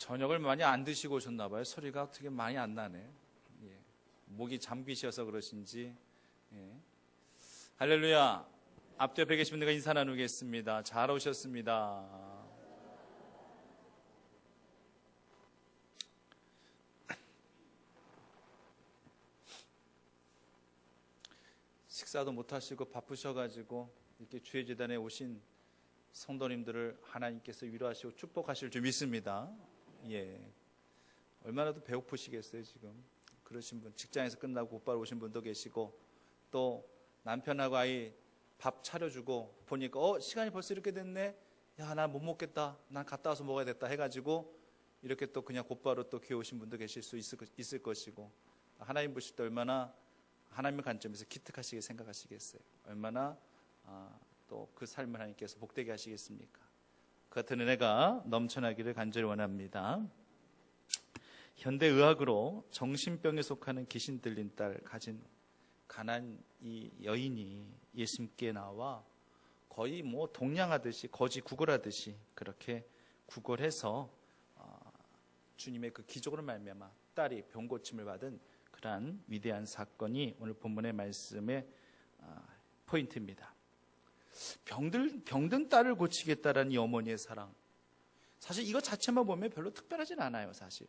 저녁을 많이 안 드시고 오셨나 봐요. 소리가 어떻게 많이 안 나네. 예. 목이 잠기셔서 그러신지. 예. 할렐루야. 앞뒤 옆에 계신 분들과 인사 나누겠습니다. 잘 오셨습니다. 식사도 못 하시고 바쁘셔가지고 이렇게 주의 재단에 오신 성도님들을 하나님께서 위로하시고 축복하실 줄 믿습니다. 예. 얼마나 더 배고프시겠어요, 지금. 그러신 분, 직장에서 끝나고 곧바로 오신 분도 계시고, 또 남편하고 아이 밥 차려주고 보니까 시간이 벌써 이렇게 됐네. 야, 나 못 먹겠다. 난 갔다 와서 먹어야 됐다 해가지고 이렇게 또 그냥 곧바로 또 귀에 오신 분도 계실 수 있을 것이고, 하나님 보실 때 얼마나 하나님의 관점에서 기특하시게 생각하시겠어요. 얼마나 또 그 삶을 하나님께서 복되게 하시겠습니까? 그 같은 은혜가 넘쳐나기를 간절히 원합니다. 현대의학으로 정신병에 속하는 귀신 들린 딸 가진 가난 이 여인이 예수님께 나와 거의 뭐 동냥하듯이 거지 구걸하듯이 그렇게 구걸해서 주님의 그 기적으로 말미암아 딸이 병 고침을 받은 그러한 위대한 사건이 오늘 본문의 말씀의 포인트입니다. 병든 딸을 고치겠다라는 이 어머니의 사랑, 사실 이거 자체만 보면 별로 특별하진 않아요. 사실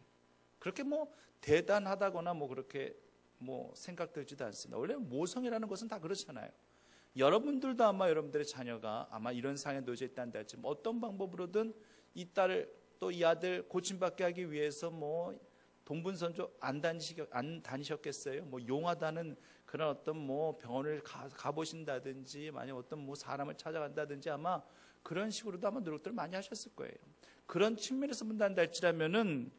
그렇게 뭐 대단하다거나 뭐 그렇게 뭐 생각되지도 않습니다. 원래 모성애라는 것은 다 그렇잖아요. 여러분들도 아마 여러분들의 자녀가 아마 이런 상황에 놓여져 있다는데 할지만 어떤 방법으로든 이 딸을 또 이 아들 고침받게 하기 위해서 뭐 동분선조 안 다니셨겠어요? 뭐 용하다는 그런 어떤 뭐 병원을 가보신다든지 만약 어떤 뭐 사람을 찾아간다든지 아마 그런 식으로도 아마 노력들을 많이 하셨을 거예요. 그런 측면에서 본다는다 할지라면은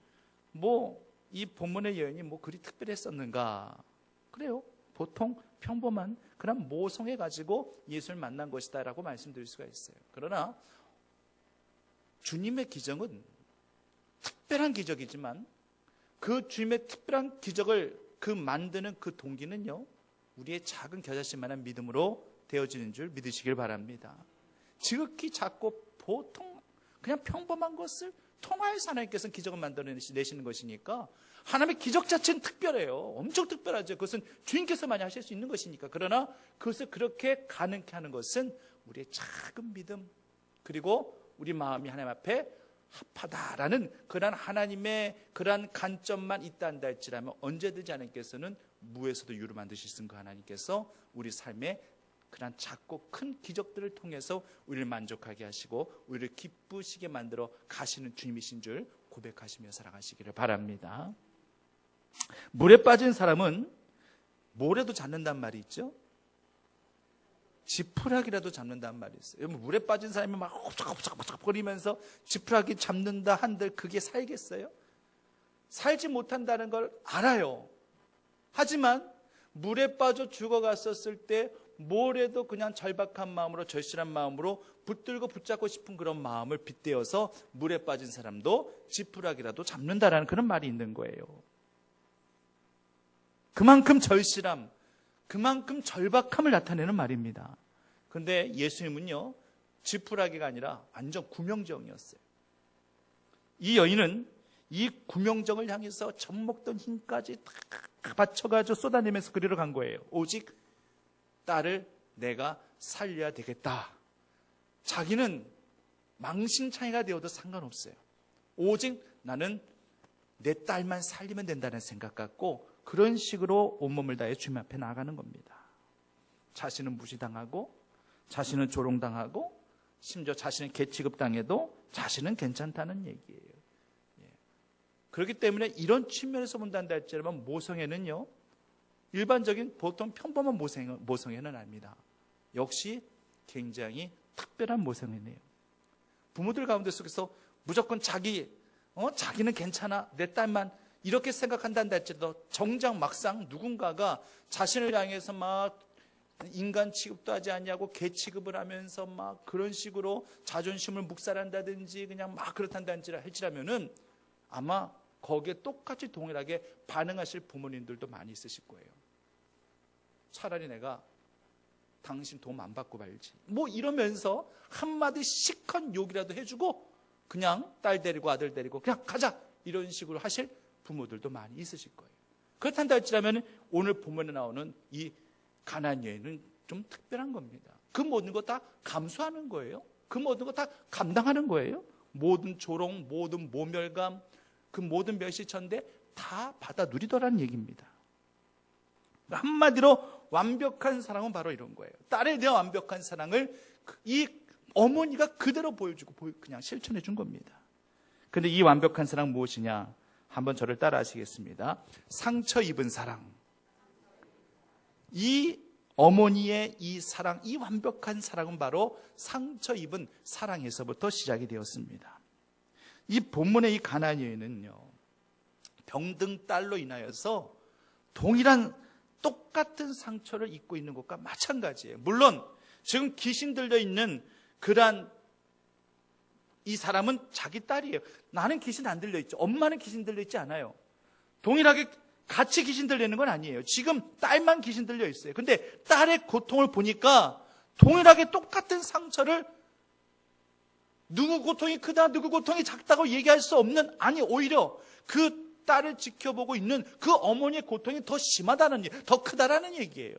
뭐 이 본문의 여인이 뭐 그리 특별했었는가? 그래요. 보통 평범한 그런 모성애 가지고 예수를 만난 것이다라고 말씀드릴 수가 있어요. 그러나 주님의 기적은 특별한 기적이지만 그 주님의 특별한 기적을 만드는 그 동기는요, 우리의 작은 겨자씨만한 믿음으로 되어지는 줄 믿으시길 바랍니다. 지극히 작고 보통 그냥 평범한 것을 통하여서 하나님께서는 기적을 만들어내시는 것이니까 하나님의 기적 자체는 특별해요. 엄청 특별하죠. 그것은 주님께서만이 하실 수 있는 것이니까. 그러나 그것을 그렇게 가능케 하는 것은 우리의 작은 믿음, 그리고 우리 마음이 하나님 앞에 합하다라는 그러한 하나님의 그러한 관점만 있다한다 할지라면 언제든지 하나님께서는 무에서도 유를 만드시는 그 하나님께서 우리 삶에 그러한 작고 큰 기적들을 통해서 우리를 만족하게 하시고 우리를 기쁘시게 만들어 가시는 주님이신 줄 고백하시며 살아가시기를 바랍니다. 물에 빠진 사람은 모래도 잡는단 말이 있죠. 지푸라기라도 잡는다는 말이 있어요. 물에 빠진 사람이 막 hov적hov적거리면서 지푸라기 잡는다 한들 그게 살겠어요? 살지 못한다는 걸 알아요. 하지만 물에 빠져 죽어갔었을 때 모래도 그냥 절박한 마음으로 절실한 마음으로 붙들고 붙잡고 싶은 그런 마음을 빗대어서 물에 빠진 사람도 지푸라기라도 잡는다라는 그런 말이 있는 거예요. 그만큼 절실함, 그만큼 절박함을 나타내는 말입니다. 그런데 예수님은요, 지푸라기가 아니라 완전 구명정이었어요. 이 여인은 이 구명정을 향해서 젖먹던 힘까지 다 바쳐가지고 쏟아내면서 그리러 간 거예요. 오직 딸을 내가 살려야 되겠다. 자기는 망신창이가 되어도 상관없어요. 오직 나는 내 딸만 살리면 된다는 생각 갖고 그런 식으로 온몸을 다해 주님 앞에 나아가는 겁니다. 자신은 무시당하고 자신은 조롱당하고 심지어 자신은 개취급당해도 자신은 괜찮다는 얘기예요. 그렇기 때문에 이런 측면에서 본다는다 할지라면 모성애는요, 일반적인 보통 평범한 모성애는 아닙니다. 역시 굉장히 특별한 모성애네요. 부모들 가운데 속에서 무조건 자기는 괜찮아, 내 딸만 이렇게 생각한다는다 할지라도 정작 막상 누군가가 자신을 향해서 막 인간 취급도 하지 않냐고 개 취급을 하면서 막 그런 식으로 자존심을 묵살한다든지 그냥 막 그렇단다 할지라면은 아마 거기에 똑같이 동일하게 반응하실 부모님들도 많이 있으실 거예요. 차라리 내가 당신 도움 안 받고 말지 뭐 이러면서 한마디 시큰 욕이라도 해주고 그냥 딸 데리고 아들 데리고 그냥 가자 이런 식으로 하실 부모들도 많이 있으실 거예요. 그렇단다 할지라면 오늘 본문에 나오는 이 가나안 여인은 좀 특별한 겁니다. 그 모든 거 다 감수하는 거예요. 그 모든 거 다 감당하는 거예요. 모든 조롱, 모든 모멸감, 그 모든 멸시천대 다 받아 누리더라는 얘기입니다. 한마디로 완벽한 사랑은 바로 이런 거예요. 딸에 대한 완벽한 사랑을 이 어머니가 그대로 보여주고 그냥 실천해 준 겁니다. 그런데 이 완벽한 사랑 무엇이냐? 한번 저를 따라 하시겠습니다. 상처 입은 사랑. 이 어머니의 이 사랑, 이 완벽한 사랑은 바로 상처 입은 사랑에서부터 시작이 되었습니다. 이 본문의 이 가나안 여인은요, 병든 딸로 인하여서 동일한 똑같은 상처를 입고 있는 것과 마찬가지예요. 물론 지금 귀신 들려 있는 그러한 이 사람은 자기 딸이에요. 나는 귀신 안 들려 있죠. 엄마는 귀신 들려 있지 않아요. 동일하게 같이 귀신 들리는 건 아니에요. 지금 딸만 귀신 들려 있어요. 근데 딸의 고통을 보니까 동일하게 똑같은 상처를 누구 고통이 크다, 누구 고통이 작다고 얘기할 수 없는, 아니 오히려 그 딸을 지켜보고 있는 그 어머니의 고통이 더 심하다는, 더 크다라는 얘기예요.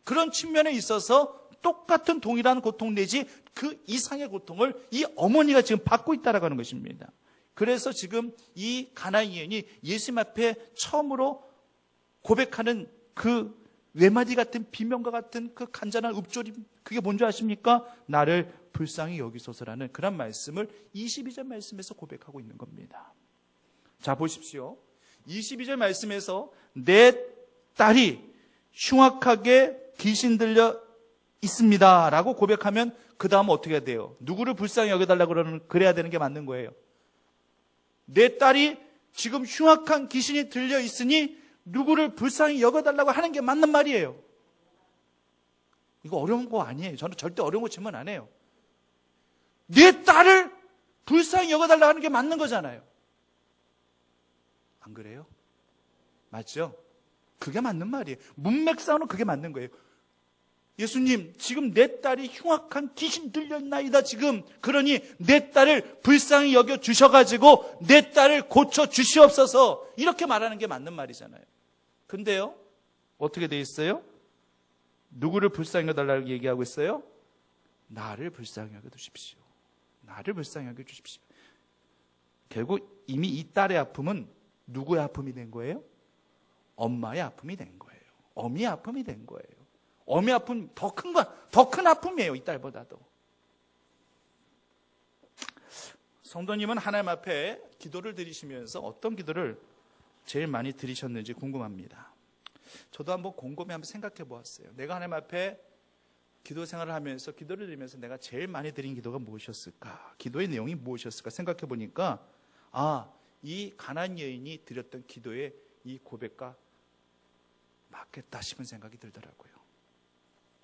그런 측면에 있어서 똑같은 동일한 고통 내지 그 이상의 고통을 이 어머니가 지금 받고 있다라고 하는 것입니다. 그래서 지금 이 가나안 여인이 예수님 앞에 처음으로 고백하는 그 외마디 같은 비명과 같은 그 간절한 읊조림, 그게 뭔지 아십니까? 나를 불쌍히 여기소서라는 그런 말씀을 22절 말씀에서 고백하고 있는 겁니다. 자, 보십시오. 22절 말씀에서 내 딸이 흉악하게 귀신 들려 있습니다 라고 고백하면 그 다음 어떻게 해야 돼요? 누구를 불쌍히 여겨달라고 그래야 되는 게 맞는 거예요. 내 딸이 지금 흉악한 귀신이 들려 있으니 누구를 불쌍히 여겨달라고 하는 게 맞는 말이에요. 이거 어려운 거 아니에요. 저는 절대 어려운 거 질문 안 해요. 내 딸을 불쌍히 여겨달라고 하는 게 맞는 거잖아요. 안 그래요? 맞죠? 그게 맞는 말이에요. 문맥상으로 그게 맞는 거예요. 예수님, 지금 내 딸이 흉악한 귀신 들렸나이다 지금. 그러니 내 딸을 불쌍히 여겨 주셔가지고 내 딸을 고쳐 주시옵소서. 이렇게 말하는 게 맞는 말이잖아요. 근데요, 어떻게 돼 있어요? 누구를 불쌍히 여겨달라고 얘기하고 있어요? 나를 불쌍히 여겨 주십시오. 나를 불쌍히 여겨 주십시오. 결국 이미 이 딸의 아픔은 누구의 아픔이 된 거예요? 엄마의 아픔이 된 거예요. 어미의 아픔이 된 거예요. 어미의 아픔 더 큰 아픔이에요. 이 딸보다도. 성도님은 하나님 앞에 기도를 드리시면서 어떤 기도를 제일 많이 드리셨는지 궁금합니다. 저도 한번 곰곰이 한번 생각해 보았어요. 내가 하나님 앞에 기도 생활을 하면서 기도를 드리면서 내가 제일 많이 드린 기도가 무엇이었을까? 기도의 내용이 무엇이었을까? 생각해 보니까 이 가나안 여인이 드렸던 기도의 이 고백과 맞겠다 싶은 생각이 들더라고요.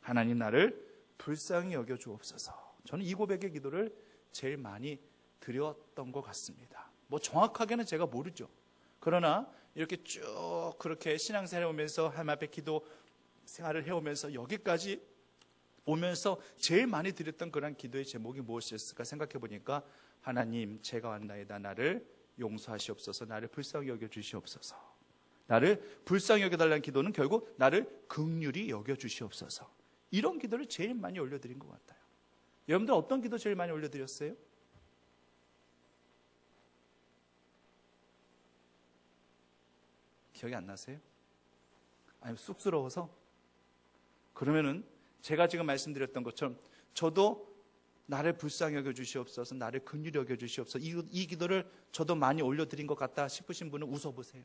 하나님 나를 불쌍히 여겨 주옵소서. 저는 이 고백의 기도를 제일 많이 드렸던 것 같습니다. 뭐 정확하게는 제가 모르죠. 그러나 이렇게 쭉 그렇게 신앙생활을 해오면서 하나님 앞에 기도 생활을 해오면서 여기까지 오면서 제일 많이 드렸던 그런 기도의 제목이 무엇이었을까 생각해 보니까 하나님 제가 왔나이다. 나를 용서하시옵소서. 나를 불쌍히 여겨 주시옵소서. 나를 불쌍히 여겨달라는 기도는 결국 나를 긍휼히 여겨 주시옵소서. 이런 기도를 제일 많이 올려드린 것 같아요. 여러분들 어떤 기도 제일 많이 올려드렸어요? 기억이 안 나세요? 아니 쑥스러워서? 그러면은 제가 지금 말씀드렸던 것처럼 저도 나를 불쌍히 여겨 주시옵소서, 나를 긍휼히 여겨 주시옵소서, 이 기도를 저도 많이 올려드린 것 같다 싶으신 분은 웃어보세요.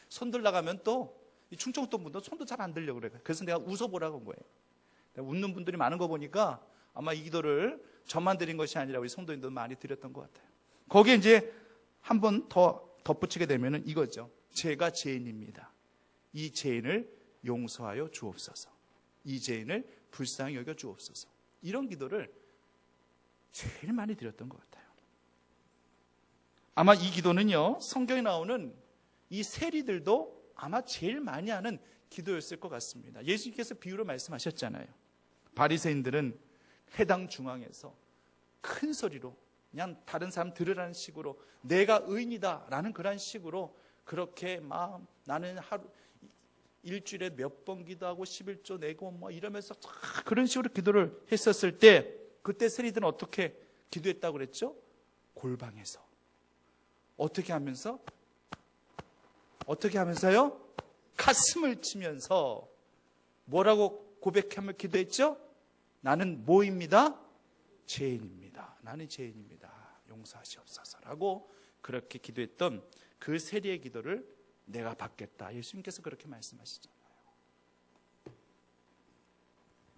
손 들나가면 또 충청도 분도 손도 잘 안 들려고 그래요. 그래서 내가 웃어보라고 한 거예요. 웃는 분들이 많은 거 보니까 아마 이 기도를 저만 드린 것이 아니라 우리 성도님도 많이 드렸던 것 같아요. 거기에 이제 한 번 더 덧붙이게 되면은 이거죠. 제가 죄인입니다. 이 죄인을 용서하여 주옵소서. 이 죄인을 불쌍히 여겨 주옵소서. 이런 기도를 제일 많이 드렸던 것 같아요. 아마 이 기도는요, 성경에 나오는 이 세리들도 아마 제일 많이 하는 기도였을 것 같습니다. 예수님께서 비유로 말씀하셨잖아요. 바리새인들은 회당 중앙에서 큰 소리로 그냥 다른 사람 들으라는 식으로 내가 의인이다라는 그런 식으로 그렇게 막 나는 일주일에 몇 번 기도하고 11조 내고 뭐 이러면서 그런 식으로 기도를 했었을 때 그때 세리들은 어떻게 기도했다고 그랬죠? 골방에서. 어떻게 하면서요? 가슴을 치면서 뭐라고 고백하며 기도했죠? 나는 뭐입니다? 죄인입니다. 나는 죄인입니다. 용서하시옵소서라고 그렇게 기도했던 그 세리의 기도를 내가 받겠다. 예수님께서 그렇게 말씀하시잖아요.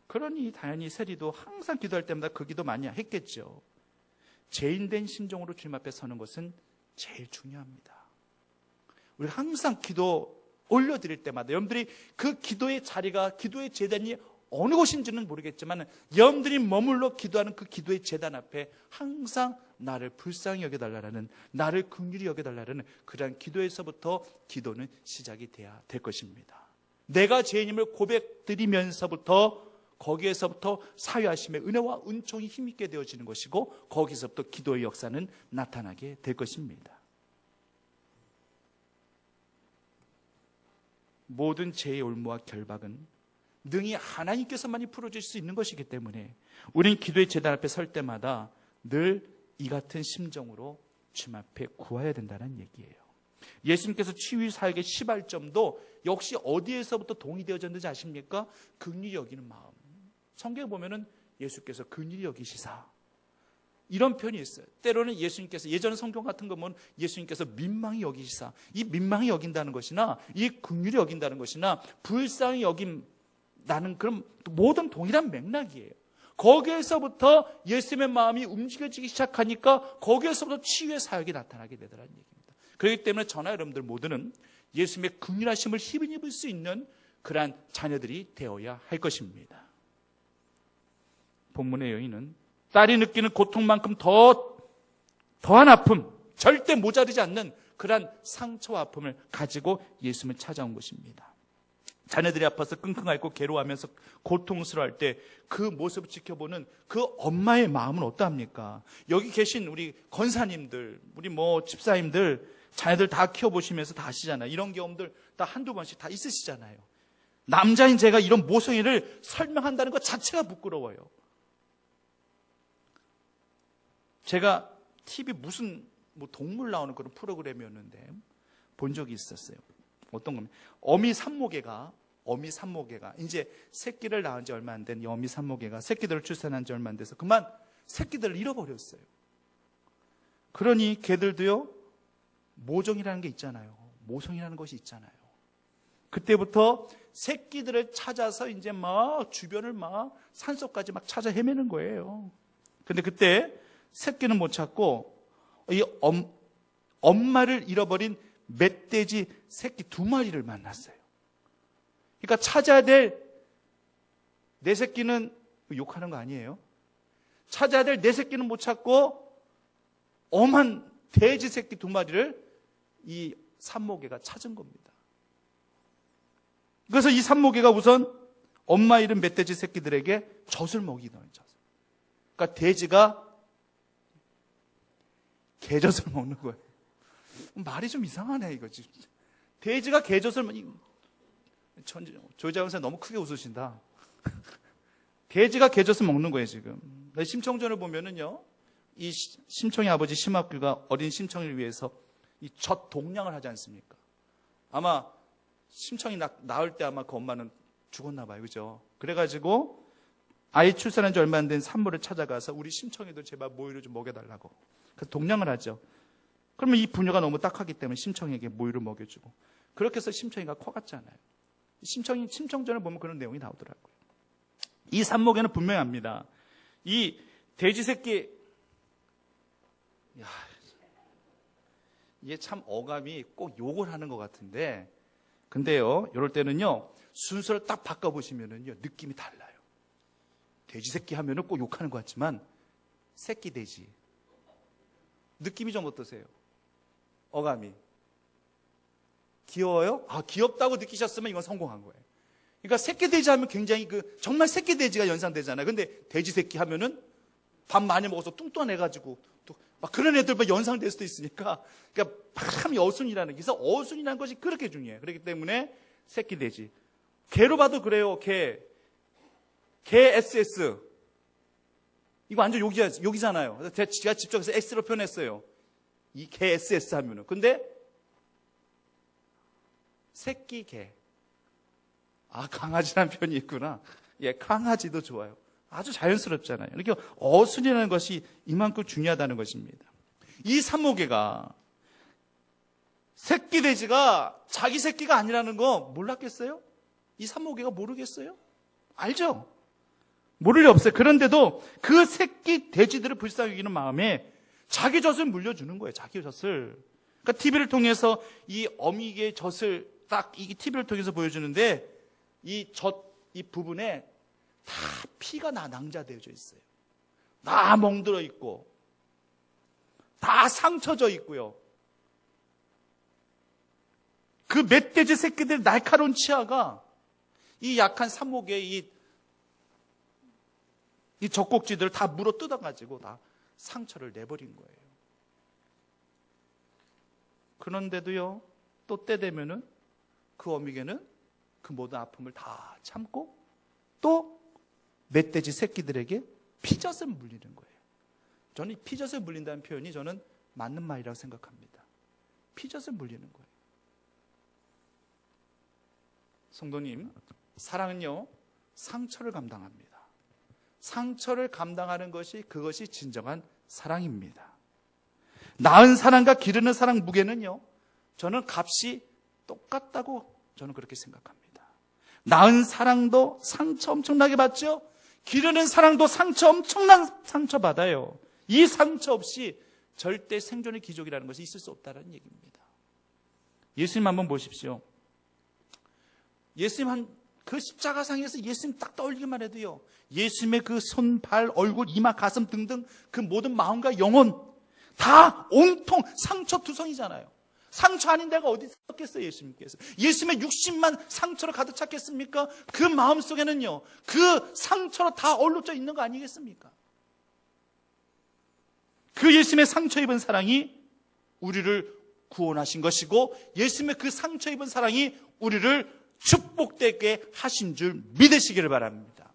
그러니 당연히 세리도 항상 기도할 때마다 그 기도 많이 했겠죠. 죄인된 심정으로 주님 앞에 서는 것은 제일 중요합니다. 우리 항상 기도 올려드릴 때마다 여러분들이 그 기도의 자리가, 기도의 제단이 어느 곳인지는 모르겠지만 여러분들이 머물러 기도하는 그 기도의 제단 앞에 항상 나를 불쌍히 여겨달라는, 나를 긍휼히 여겨달라는 그러한 기도에서부터 기도는 시작이 돼야 될 것입니다. 내가 죄인임을 고백드리면서부터 거기에서부터 사유하심의 은혜와 은총이 힘있게 되어지는 것이고 거기서부터 기도의 역사는 나타나게 될 것입니다. 모든 죄의 올무와 결박은 능히 하나님께서만이 풀어줄 수 있는 것이기 때문에 우리는 기도의 제단 앞에 설 때마다 늘 이 같은 심정으로 주님 앞에 구해야 된다는 얘기예요. 예수님께서 치유 사역의 시발점도 역시 어디에서부터 동의되어졌는지 아십니까? 긍휼히 여기는 마음. 성경에 보면은 예수께서 긍휼히 여기시사 이런 표현이 있어요. 때로는 예수님께서, 예전 성경 같은 거 보면 예수님께서 민망히 여기시사, 이 민망히 여긴다는 것이나 이 긍휼히 여긴다는 것이나 불쌍히 여긴다는 그런 모든 동일한 맥락이에요. 거기에서부터 예수님의 마음이 움직여지기 시작하니까 거기에서부터 치유의 사역이 나타나게 되더라는 얘기입니다. 그렇기 때문에 저나 여러분들 모두는 예수님의 긍휼하심을 힘입을 수 있는 그러한 자녀들이 되어야 할 것입니다. 본문의 여인은 딸이 느끼는 고통만큼 더한 아픔, 절대 모자르지 않는 그러한 상처와 아픔을 가지고 예수님을 찾아온 것입니다. 자녀들이 아파서 끙끙 앓고 괴로워하면서 고통스러워할 때 그 모습을 지켜보는 그 엄마의 마음은 어떠합니까? 여기 계신 우리 권사님들, 우리 집사님들, 자녀들 다 키워보시면서 다 아시잖아요. 이런 경험들 다 한두 번씩 다 있으시잖아요. 남자인 제가 이런 모성애를 설명한다는 것 자체가 부끄러워요. 제가 TV 무슨 동물 나오는 그런 프로그램이었는데 본 적이 있었어요. 어떤 겁니까? 어미 산모개가 이제 새끼를 낳은 지 얼마 안 된 어미 산모개가 새끼들을 출산한 지 얼마 안 돼서 그만 새끼들을 잃어버렸어요. 그러니 개들도요 모종이라는 게 있잖아요. 모성이라는 것이 있잖아요. 그때부터 새끼들을 찾아서 이제 막 주변을 막 산속까지 막 찾아 헤매는 거예요. 근데 그때 새끼는 못 찾고 이 엄마를 잃어버린 멧돼지 새끼 2마리를 만났어요. 그러니까 찾아야 될 내 새끼는, 욕하는 거 아니에요? 찾아야 될 내 새끼는 못 찾고 엄한 돼지 새끼 2마리를 이 산모개가 찾은 겁니다. 그래서 이 산모개가 우선 엄마 잃은 멧돼지 새끼들에게 젖을 먹이던 젖. 그러니까 돼지가 개젖을 먹는 거예요. 말이 좀 이상하네, 이거 지금. 돼지가 개젖을, 조희자 선생 너무 크게 웃으신다. 돼지가 개젖을 먹는 거예요, 지금. 심청전을 보면은요, 이 심청이 아버지 심학규가 어린 심청이를 위해서 이 젖 동량을 하지 않습니까? 아마 심청이 나올 때 아마 그 엄마는 죽었나 봐요, 그죠? 그래가지고 아이 출산한 지 얼마 안 된 산모를 찾아가서 우리 심청이도 제발 모유를 좀 먹여달라고. 그래서 동량을 하죠. 그러면 이 부녀가 너무 딱하기 때문에 심청이에게 모유를 먹여주고 그렇게 해서 심청이가 커갔잖아요. 심청전을 보면 그런 내용이 나오더라고요. 이 산모개는 분명히 압니다. 이 돼지 새끼, 이게 참 어감이 꼭 욕을 하는 것 같은데, 근데요, 이럴 때는요, 순서를 딱 바꿔보시면은요, 느낌이 달라요. 돼지 새끼 하면은 꼭 욕하는 것 같지만, 새끼 돼지. 느낌이 좀 어떠세요? 어감이. 귀여워요? 귀엽다고 느끼셨으면 이건 성공한 거예요. 그러니까 새끼 돼지 하면 굉장히 정말 새끼 돼지가 연상되잖아요. 근데 돼지 새끼 하면은 밥 많이 먹어서 뚱뚱해가지고 또 막 그런 애들 막 연상될 수도 있으니까, 그러니까 참 어순이라는 게, 그래서 어순이라는 것이 그렇게 중요해요. 그렇기 때문에 새끼 돼지. 개로 봐도 그래요. 개 SS. 이거 완전 욕이잖아요. 그래서 제가 직접 해서 X로 표현했어요. 이 개 SS 하면은. 근데 새끼 개. 아, 강아지라는 표현이 있구나. 예, 강아지도 좋아요. 아주 자연스럽잖아요. 이렇게 어순이라는 것이 이만큼 중요하다는 것입니다. 이 산모개가, 새끼 돼지가 자기 새끼가 아니라는 거 몰랐겠어요? 이 산모개가 모르겠어요? 알죠? 모를 리 없어요. 그런데도 그 새끼 돼지들을 불쌍히 여기는 마음에 자기 젖을 물려주는 거예요. 자기 젖을. 그러니까 TV를 통해서 이 어미개의 젖을 딱 이 TV를 통해서 보여주는데, 이 부분에 다 피가 낭자되어져 있어요. 다 멍들어 있고, 다 상처져 있고요. 그 멧돼지 새끼들 날카로운 치아가 이 약한 산모개의 이 젖꼭지들을 다 물어 뜯어가지고 다 상처를 내버린 거예요. 그런데도요, 또 때 되면은 그 어미개는 그 모든 아픔을 다 참고 또 멧돼지 새끼들에게 피젖을 물리는 거예요. 저는 이 피젖을 물린다는 표현이 저는 맞는 말이라고 생각합니다. 피젖을 물리는 거예요. 성도님, 사랑은요, 상처를 감당합니다. 상처를 감당하는 것이, 그것이 진정한 사랑입니다. 낳은 사랑과 기르는 사랑 무게는요, 저는 값이 똑같다고 저는 그렇게 생각합니다. 낳은 사랑도 상처 엄청나게 받죠? 기르는 사랑도 엄청난 상처 받아요. 이 상처 없이 절대 생존의 기적이라는 것이 있을 수 없다는 얘기입니다. 예수님 한번 보십시오. 예수님 그 십자가상에서 예수님 딱 떠올리기만 해도요, 예수님의 그 손, 발, 얼굴, 이마, 가슴 등등 그 모든 마음과 영혼 다 온통 상처투성이잖아요. 상처 아닌 데가 어디 있었겠어요, 예수님께서. 예수님의 육신만 상처로 가득 찼겠습니까? 그 마음 속에는요, 그 상처로 다 얼룩져 있는 거 아니겠습니까? 그 예수님의 상처 입은 사랑이 우리를 구원하신 것이고, 예수님의 그 상처 입은 사랑이 우리를 축복되게 하신 줄 믿으시기를 바랍니다.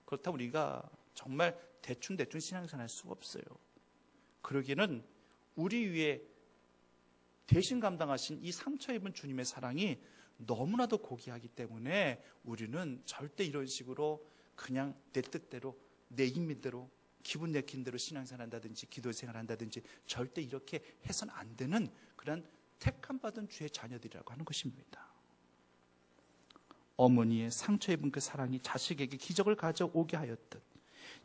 그렇다면 우리가 정말 대충 신앙생활 할 수가 없어요. 그러기에는 우리 위에 대신 감당하신 이 상처 입은 주님의 사랑이 너무나도 고귀하기 때문에 우리는 절대 이런 식으로 그냥 내 뜻대로, 내 임의대로, 기분 내킨 대로 신앙생활 한다든지 기도생활 한다든지 절대 이렇게 해서는 안 되는 그런 택함받은 주의 자녀들이라고 하는 것입니다. 어머니의 상처 입은 그 사랑이 자식에게 기적을 가져오게 하였듯,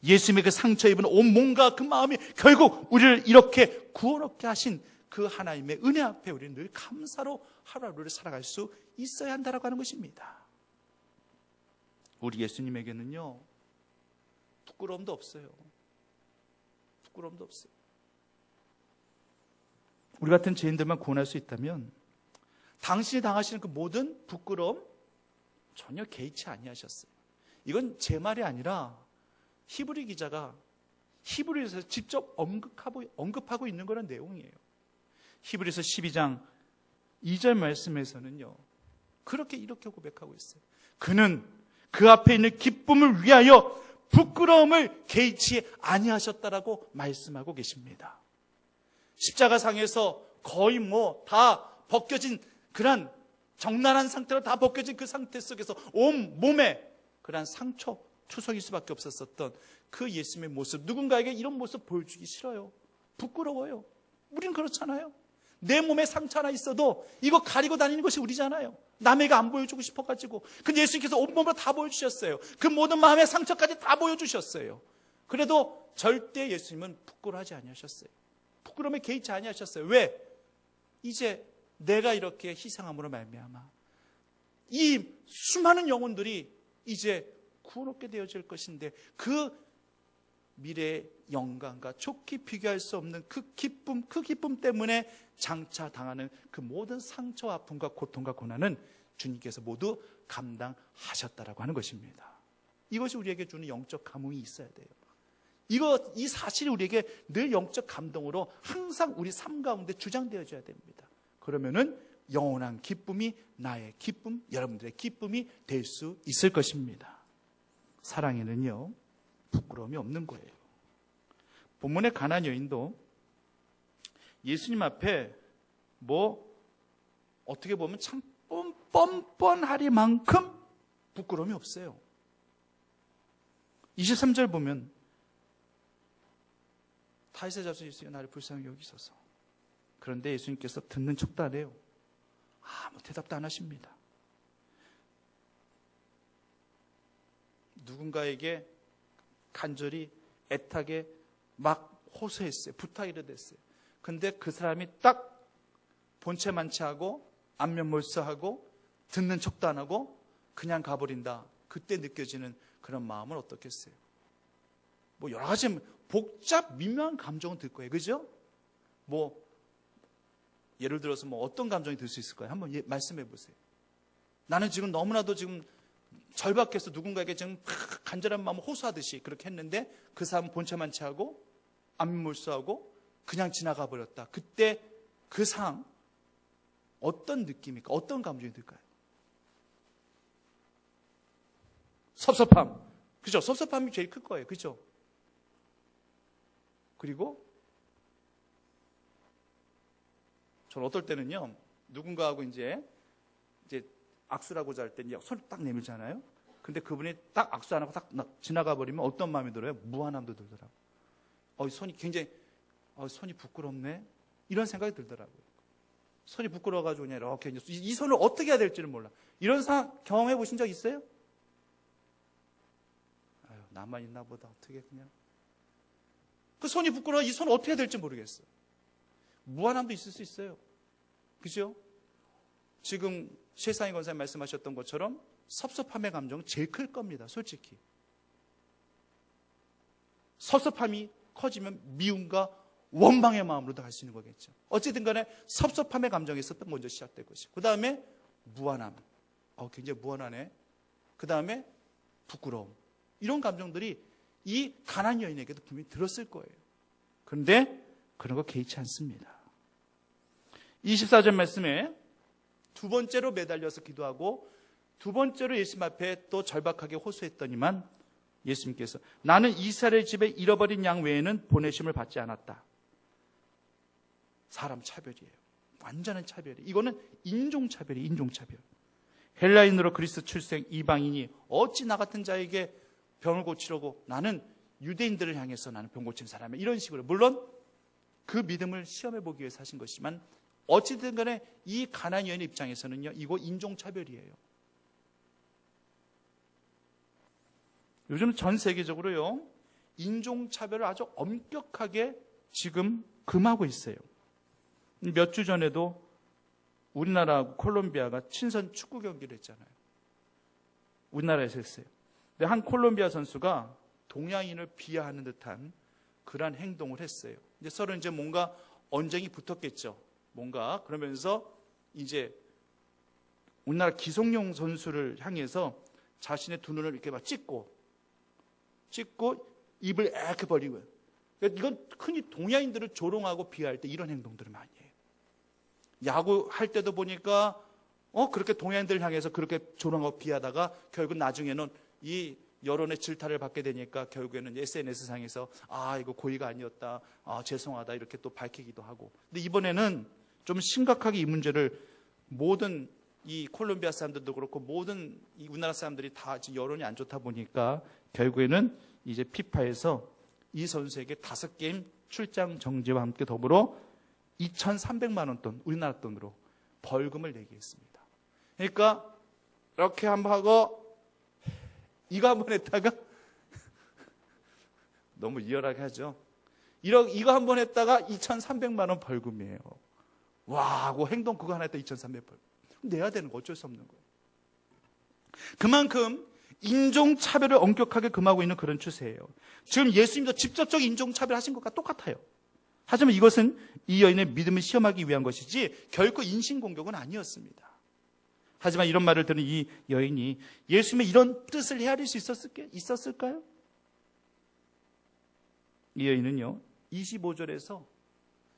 예수님의 그 상처 입은 온 몸과 그 마음이 결국 우리를 이렇게 구원 얻게 하신 그 하나님의 은혜 앞에 우리는 늘 감사로 하루하루를 살아갈 수 있어야 한다라고 하는 것입니다. 우리 예수님에게는요, 부끄러움도 없어요. 부끄러움도 없어요. 우리 같은 죄인들만 구원할 수 있다면 당신이 당하시는 그 모든 부끄러움 전혀 개의치 아니하셨어요. 이건 제 말이 아니라 히브리 기자가 히브리에서 직접 언급하고 있는 그런 내용이에요. 히브리서 12장 2절 말씀에서는요, 이렇게 고백하고 있어요. 그는 그 앞에 있는 기쁨을 위하여 부끄러움을 개의치 아니하셨다라고 말씀하고 계십니다. 십자가상에서 거의 다 벗겨진 그런 적나라한 상태로 다 벗겨진 그 상태 속에서 온 몸에 그런 상처 투성일 수밖에 없었던 그 예수님의 모습, 누군가에게 이런 모습 보여주기 싫어요. 부끄러워요. 우린 그렇잖아요. 내 몸에 상처 하나 있어도 이거 가리고 다니는 것이 우리잖아요. 남에게 안 보여주고 싶어가지고. 근데 예수님께서 온몸으로 다 보여주셨어요. 그 모든 마음의 상처까지 다 보여주셨어요. 그래도 절대 예수님은 부끄러워하지 아니하셨어요. 부끄러움에 개의치 아니하셨어요. 왜? 이제 내가 이렇게 희생함으로 말미암아 이 수많은 영혼들이 이제 구원 얻게 되어질 것인데, 그 미래의 영광과 좋게 비교할 수 없는 그 기쁨 때문에 장차 당하는 그 모든 상처, 아픔과 고통과 고난은 주님께서 모두 감당하셨다라고 하는 것입니다. 이것이 우리에게 주는 영적 감흥이 있어야 돼요. 이 사실이 우리에게 늘 영적 감동으로 항상 우리 삶 가운데 주장되어져야 됩니다. 그러면은 영원한 기쁨이 나의 기쁨, 여러분들의 기쁨이 될 수 있을 것입니다. 사랑에는요, 부끄러움이 없는 거예요. 본문의 가나안 여인도 예수님 앞에 어떻게 보면 참 뻔뻔하리만큼 부끄러움이 없어요. 23절 보면 다윗의 자손 예수여 나를 불쌍히 여기소서. 그런데 예수님께서 듣는 척도 안 해요. 아무 대답도 안 하십니다. 누군가에게 간절히 애타게 막 호소했어요. 부탁이라도 했어요. 근데 그 사람이 딱 본체만치하고 안면몰수하고 듣는 척도 안 하고 그냥 가버린다. 그때 느껴지는 그런 마음은 어떻겠어요? 여러 가지 복잡 미묘한 감정은 들 거예요. 그죠? 예를 들어서 어떤 감정이 들 수 있을까요? 한번 말씀해 보세요. 나는 지금 너무나도 지금 절박해서 누군가에게 지금 간절한 마음을 호소하듯이 그렇게 했는데 그 사람은 본체만치 하고 안면몰수하고 그냥 지나가 버렸다. 그때 그 상황 어떤 느낌일까? 어떤 감정이 들까요? 섭섭함. 그죠? 섭섭함이 제일 클 거예요. 그죠? 그리고 저는 어떨 때는요, 누군가하고 이제 악수를 하고자 할 때 손을 딱 내밀잖아요. 근데 그분이 딱 악수 안 하고 딱 지나가 버리면 어떤 마음이 들어요? 무한함도 들더라고요. 손이 굉장히 손이 부끄럽네. 이런 생각이 들더라고요. 손이 부끄러워가지고 그냥 이렇게 이 손을 어떻게 해야 될지는 몰라. 이런 상황 경험해 보신 적 있어요? 나만 있나 보다. 어떻게 그냥 그 손이 부끄러워. 이 손을 어떻게 해야 될지 모르겠어. 무한함도 있을 수 있어요. 그죠? 지금 최상희 권사님 말씀하셨던 것처럼 섭섭함의 감정은 제일 클 겁니다. 솔직히. 섭섭함이 커지면 미움과 원망의 마음으로 다 갈 수 있는 거겠죠. 어쨌든 간에 섭섭함의 감정에서 먼저 시작될 것이고, 그 다음에 무한함. 굉장히 무한하네. 그 다음에 부끄러움. 이런 감정들이 이 가나안 여인에게도 분명히 들었을 거예요. 그런데 그런 거 개의치 않습니다. 24절 말씀에 두 번째로 매달려서 기도하고 두 번째로 예수님 앞에 또 절박하게 호소했더니만 예수님께서 나는 이스라엘 집에 잃어버린 양 외에는 보내심을 받지 않았다. 사람 차별이에요. 완전한 차별이에요. 이거는 인종차별이에요. 인종차별. 헬라인으로 그리스도 출생 이방인이 어찌 나 같은 자에게 병을 고치려고 나는 유대인들을 향해서 나는 병 고치는 사람이야. 이런 식으로. 물론 그 믿음을 시험해 보기 위해서 하신 것이지만 어찌든 간에 이 가나안 여인의 입장에서는요, 이거 인종차별이에요. 요즘 전 세계적으로요, 인종차별을 아주 엄격하게 지금 금하고 있어요. 몇 주 전에도 우리나라하고 콜롬비아가 친선 축구 경기를 했잖아요. 우리나라에서 했어요. 근데 한 콜롬비아 선수가 동양인을 비하하는 듯한 그러한 행동을 했어요. 이제 서로 이제 뭔가 언쟁이 붙었겠죠. 뭔가 그러면서 이제 우리나라 기성용 선수를 향해서 자신의 두 눈을 이렇게 막 찍고 입을 이렇게 벌리고요. 이건 흔히 동양인들을 조롱하고 비하할 때 이런 행동들을 많이 해요. 야구할 때도 보니까 그렇게 동양인들을 향해서 그렇게 조롱하고 비하다가 결국 나중에는 이 여론의 질타를 받게 되니까 결국에는 SNS상에서 이거 고의가 아니었다, 죄송하다 이렇게 또 밝히기도 하고. 근데 이번에는 좀 심각하게 이 문제를 모든 이 콜롬비아 사람들도 그렇고 모든 이 우리나라 사람들이 다 지금 여론이 안 좋다 보니까 결국에는 이제 피파에서 이 선수에게 5게임 출장 정지와 함께 더불어 2,300만 원 돈, 우리나라 돈으로 벌금을 내게 했습니다. 그러니까 이렇게 한번 하고 이거 한번 했다가 너무 리얼하게 하죠. 이거 한번 했다가 2,300만 원 벌금이에요. 와, 그 행동 그거 하나 했다 2,300 벌금. 내야 되는 거 어쩔 수 없는 거예요. 그만큼 인종차별을 엄격하게 금하고 있는 그런 추세예요. 지금 예수님도 직접적인 인종차별 하신 것과 똑같아요. 하지만 이것은 이 여인의 믿음을 시험하기 위한 것이지 결코 인신공격은 아니었습니다. 하지만 이런 말을 듣는 이 여인이 예수님의 이런 뜻을 헤아릴 수 있었을까요? 이 여인은요 25절에서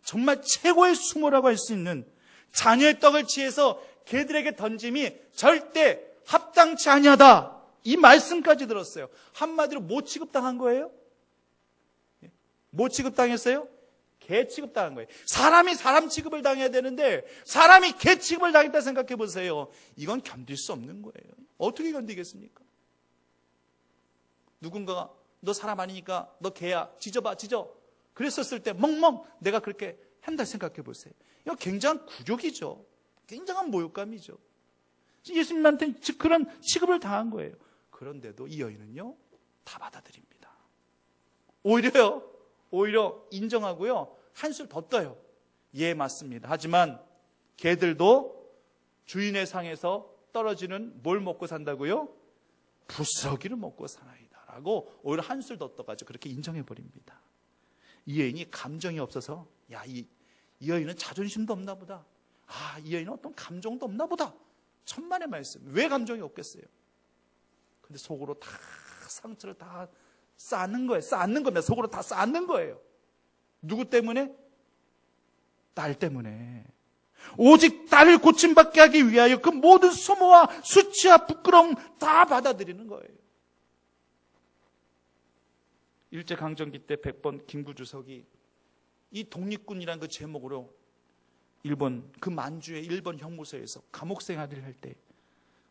정말 최고의 수모라고 할 수 있는 자녀의 떡을 취해서 개들에게 던짐이 절대 합당치 아니하다, 이 말씀까지 들었어요. 한마디로 뭐 취급당한 거예요? 뭐 취급당했어요? 개 취급당한 거예요. 사람이 사람 취급을 당해야 되는데 사람이 개 취급을 당했다 생각해 보세요. 이건 견딜 수 없는 거예요. 어떻게 견디겠습니까? 누군가가 너 사람 아니니까 너 개야, 짖어봐, 짖어, 그랬었을 때 멍멍 내가 그렇게 한다 생각해 보세요. 이거 굉장한 굴욕이죠. 굉장한 모욕감이죠. 예수님한테 그런 취급을 당한 거예요. 그런데도 이 여인은요 다 받아들입니다. 오히려 인정하고요 한술 더 떠요. 예, 맞습니다. 하지만 개들도 주인의 상에서 떨어지는 뭘 먹고 산다고요? 부스러기를 먹고 사나이다 라고 오히려 한술 더 떠가지고 그렇게 인정해버립니다. 이 여인이 감정이 없어서 이 여인은 자존심도 없나 보다, 이 여인은 어떤 감정도 없나 보다, 천만의 말씀. 왜 감정이 없겠어요? 근데 속으로 다 상처를 다 쌓는 거예요. 쌓는 겁니다. 속으로 다 쌓는 거예요. 누구 때문에? 딸 때문에. 오직 딸을 고침받게 하기 위하여 그 모든 수모와 수치와 부끄러움 다 받아들이는 거예요. 일제강점기 때 백번 김구주석이 이 독립군이라는 그 제목으로 일본 그 만주의 일본 형무소에서 감옥 생활을 할 때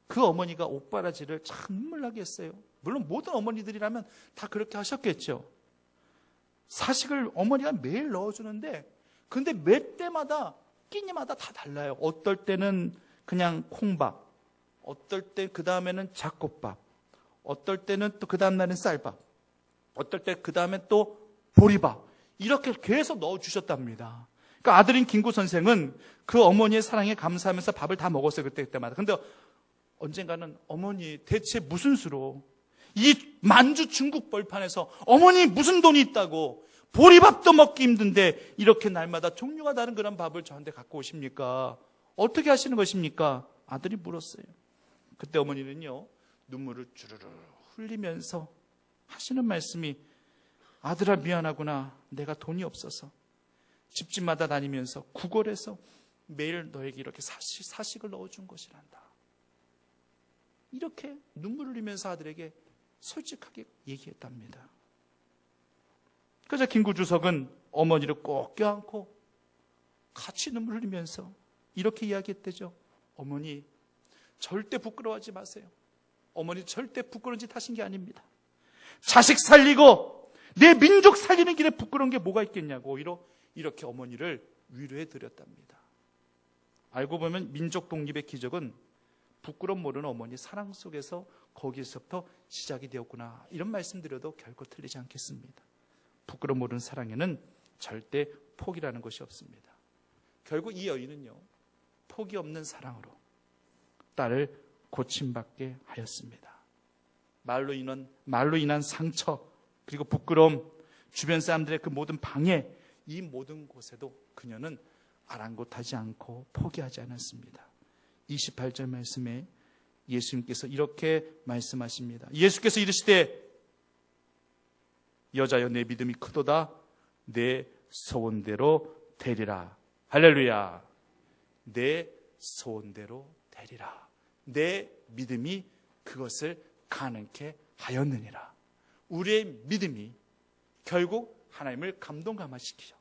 그 어머니가 옥바라지를 참 눈물나게 했어요. 물론 모든 어머니들이라면 다 그렇게 하셨겠죠. 사식을 어머니가 매일 넣어주는데 근데 매 때마다 끼니마다 다 달라요. 어떨 때는 그냥 콩밥, 어떨 때 그 다음에는 잡곡밥, 어떨 때는 또 그 다음 날은 쌀밥, 어떨 때 그 다음에 또 보리밥, 이렇게 계속 넣어주셨답니다. 그러니까 아들인 김구 선생은 그 어머니의 사랑에 감사하면서 밥을 다 먹었어요. 그때마다. 근데 언젠가는 어머니 대체 무슨 수로 이 만주 중국 벌판에서 어머니 무슨 돈이 있다고 보리밥도 먹기 힘든데 이렇게 날마다 종류가 다른 그런 밥을 저한테 갖고 오십니까? 어떻게 하시는 것입니까? 아들이 물었어요. 그때 어머니는요 눈물을 주르르 흘리면서 하시는 말씀이, 아들아 미안하구나. 내가 돈이 없어서 집집마다 다니면서 구걸해서 매일 너에게 이렇게 사식을 넣어준 것이란다. 이렇게 눈물을 흘리면서 아들에게 솔직하게 얘기했답니다. 그래서 김구주석은 어머니를 꼭 껴안고 같이 눈물 흘리면서 이렇게 이야기했대죠. 어머니 절대 부끄러워하지 마세요. 어머니 절대 부끄러운 짓 하신 게 아닙니다. 자식 살리고 내 민족 살리는 길에 부끄러운 게 뭐가 있겠냐고 이렇게 어머니를 위로해 드렸답니다. 알고 보면 민족 독립의 기적은 부끄러움 모르는 어머니 사랑 속에서 거기서부터 시작이 되었구나, 이런 말씀드려도 결코 틀리지 않겠습니다. 부끄러움 모르는 사랑에는 절대 포기라는 것이 없습니다. 결국 이 여인은요 포기 없는 사랑으로 딸을 고침받게 하였습니다. 말로 인한 상처, 그리고 부끄러움, 주변 사람들의 그 모든 방해, 이 모든 곳에도 그녀는 아랑곳하지 않고 포기하지 않았습니다. 28절 말씀에 예수님께서 이렇게 말씀하십니다. 예수께서 이르시되 여자여 내 믿음이 크도다, 내 소원대로 되리라. 할렐루야. 내 소원대로 되리라. 내 믿음이 그것을 가능케 하였느니라. 우리의 믿음이 결국 하나님을 감동감화시키죠.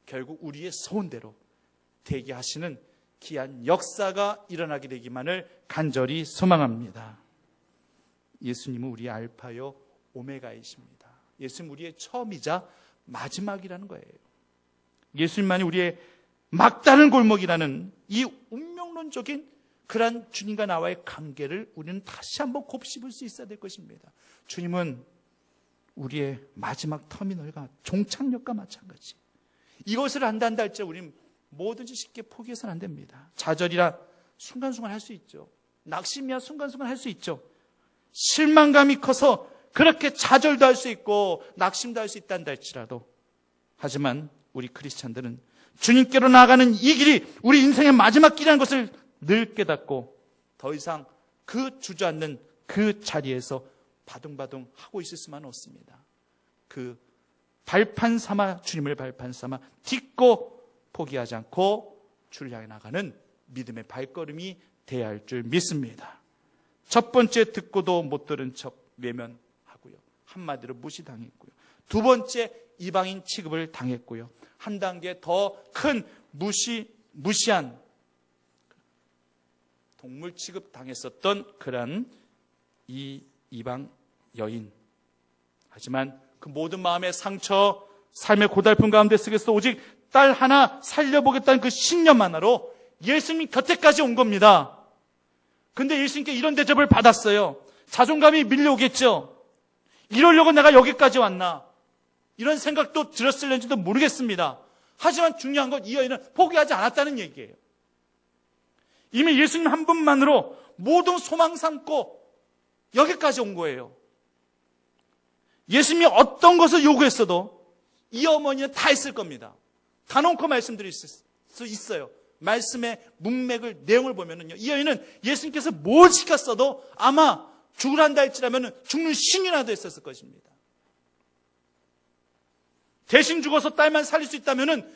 결국 우리의 소원대로 되게 하시는 귀한 역사가 일어나게 되기만을 간절히 소망합니다. 예수님은 우리의 알파요 오메가이십니다. 예수님 우리의 처음이자 마지막이라는 거예요. 예수님만이 우리의 막다른 골목이라는 이 운명론적인 그러한 주님과 나와의 관계를 우리는 다시 한번 곱씹을 수 있어야 될 것입니다. 주님은 우리의 마지막 터미널과 종착역과 마찬가지. 이것을 안단다 할지 우리는 뭐든지 쉽게 포기해서는 안 됩니다. 좌절이라 순간순간 할 수 있죠. 낙심이야 순간순간 할 수 있죠. 실망감이 커서 그렇게 좌절도 할 수 있고 낙심도 할 수 있단다 할지라도, 하지만 우리 크리스찬들은 주님께로 나아가는 이 길이 우리 인생의 마지막 길이라는 것을 늘 깨닫고 더 이상 그 주저앉는 그 자리에서 바둥바둥 하고 있을 수만은 없습니다. 그 발판 삼아, 주님을 발판 삼아 딛고 포기하지 않고 주를 향해 나가는 믿음의 발걸음이 돼야 할 줄 믿습니다. 첫 번째, 듣고도 못 들은 척 외면하고요. 한마디로 무시당했고요. 두 번째, 이방인 취급을 당했고요. 한 단계 더 큰 무시한 동물 취급 당했었던 그런 이 이방 여인. 하지만 그 모든 마음의 상처, 삶의 고달픈 가운데 속에서 오직 딸 하나 살려보겠다는 그 신념 하나로 예수님 곁에까지 온 겁니다. 근데 예수님께 이런 대접을 받았어요. 자존감이 밀려오겠죠. 이러려고 내가 여기까지 왔나, 이런 생각도 들었을는지도 모르겠습니다. 하지만 중요한 건 이 여인은 포기하지 않았다는 얘기예요. 이미 예수님 한 분만으로 모든 소망 삼고 여기까지 온 거예요. 예수님이 어떤 것을 요구했어도 이 어머니는 다 했을 겁니다. 단언코 말씀드릴 수 있어요. 말씀의 문맥을, 내용을 보면은요, 이 여인은 예수님께서 뭘 시켰어도 아마 죽으란다 할지라면 죽는 신이라도 했었을 것입니다. 대신 죽어서 딸만 살릴 수 있다면은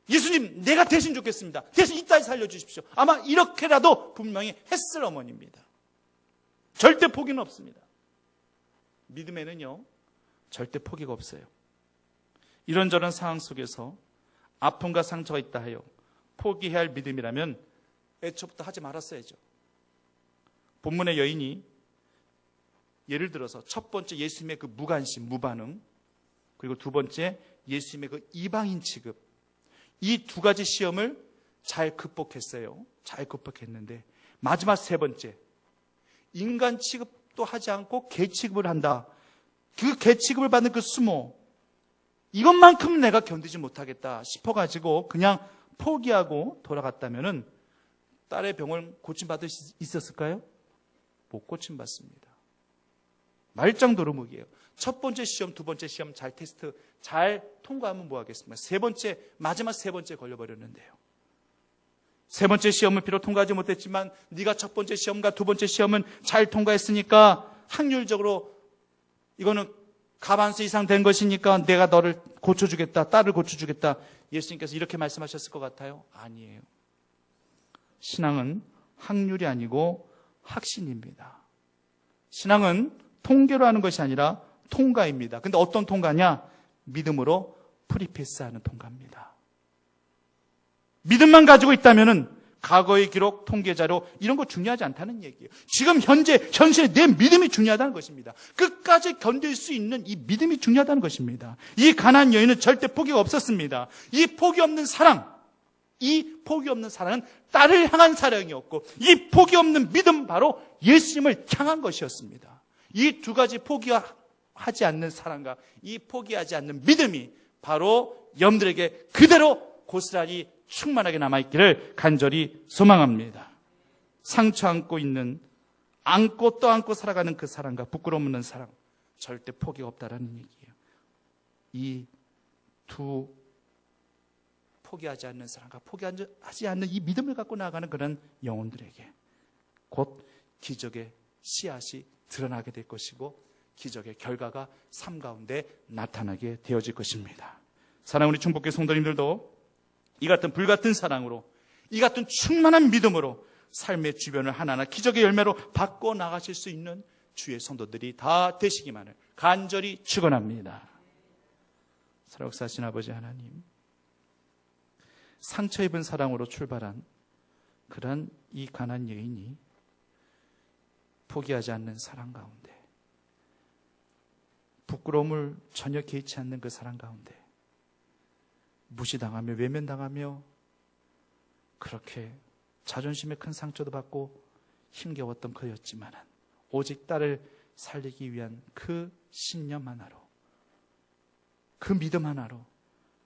예수님, 내가 대신 죽겠습니다. 대신 이 딸 살려주십시오. 아마 이렇게라도 분명히 했을 어머니입니다. 절대 포기는 없습니다. 믿음에는요, 절대 포기가 없어요. 이런저런 상황 속에서 아픔과 상처가 있다 하여 포기해야 할 믿음이라면 애초부터 하지 말았어야죠. 본문의 여인이 예를 들어서 첫 번째 예수님의 그 무관심, 무반응, 그리고 두 번째 예수님의 그 이방인 취급, 이 두 가지 시험을 잘 극복했어요. 잘 극복했는데 마지막 세 번째, 인간 취급도 하지 않고 개 취급을 한다. 그 개 취급을 받는 그 수모, 이것만큼은 내가 견디지 못하겠다 싶어가지고 그냥 포기하고 돌아갔다면은 딸의 병을 고침받을 수 있었을까요? 못 고침받습니다. 말짱 도루묵이에요. 첫 번째 시험, 두 번째 시험 잘 테스트 잘 통과하면 뭐 하겠습니까? 세 번째, 마지막 세 번째 걸려버렸는데요. 세 번째 시험은 비록 통과하지 못했지만 네가 첫 번째 시험과 두 번째 시험은 잘 통과했으니까 확률적으로 이거는 가반수 이상 된 것이니까 내가 너를 고쳐주겠다, 딸을 고쳐주겠다. 예수님께서 이렇게 말씀하셨을 것 같아요? 아니에요. 신앙은 확률이 아니고 확신입니다. 신앙은 통계로 하는 것이 아니라 통과입니다. 근데 어떤 통과냐? 믿음으로 프리패스하는 통과입니다. 믿음만 가지고 있다면은 과거의 기록, 통계자료 이런 거 중요하지 않다는 얘기예요. 지금 현실에 내 믿음이 중요하다는 것입니다. 끝까지 견딜 수 있는 이 믿음이 중요하다는 것입니다. 이 가난한 여인은 절대 포기가 없었습니다. 이 포기 없는 사랑은 딸을 향한 사랑이었고, 이 포기 없는 믿음 바로 예수님을 향한 것이었습니다. 이 두 가지 포기하지 않는 사랑과 이 포기하지 않는 믿음이 바로 여러분들에게 그대로 고스란히 충만하게 남아있기를 간절히 소망합니다. 상처 안고 있는, 안고 또 안고 살아가는 그 사랑과 부끄러움 없는 사랑, 절대 포기가 없다라는 얘기예요. 이 두 포기하지 않는 사랑과 포기하지 않는 이 믿음을 갖고 나아가는 그런 영혼들에게 곧 기적의 씨앗이 드러나게 될 것이고 기적의 결과가 삶 가운데 나타나게 되어질 것입니다. 사랑하는 우리 충북교회 성도님들도 이 같은 불같은 사랑으로, 이 같은 충만한 믿음으로 삶의 주변을 하나하나 기적의 열매로 바꿔 나가실 수 있는 주의 성도들이 다 되시기만을 간절히 축원합니다. 살아역사하신 아버지 하나님, 상처 입은 사랑으로 출발한 그런 이 가난한 여인이 포기하지 않는 사랑 가운데, 부끄러움을 전혀 개의치 않는 그 사랑 가운데 무시당하며 외면당하며 그렇게 자존심에 큰 상처도 받고 힘겨웠던 그였지만 오직 딸을 살리기 위한 그 신념 하나로, 그 믿음 하나로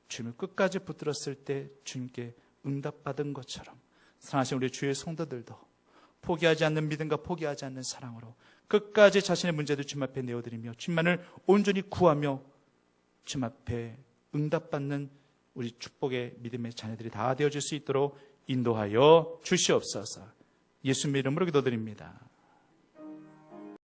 주님을 끝까지 붙들었을 때 주님께 응답받은 것처럼 사랑하신 우리 주의 성도들도 포기하지 않는 믿음과 포기하지 않는 사랑으로 끝까지 자신의 문제들 주님 앞에 내어드리며 주님만을 온전히 구하며 주님 앞에 응답받는 우리 축복의 믿음의 자녀들이 다 되어질 수 있도록 인도하여 주시옵소서. 예수님의 이름으로 기도드립니다.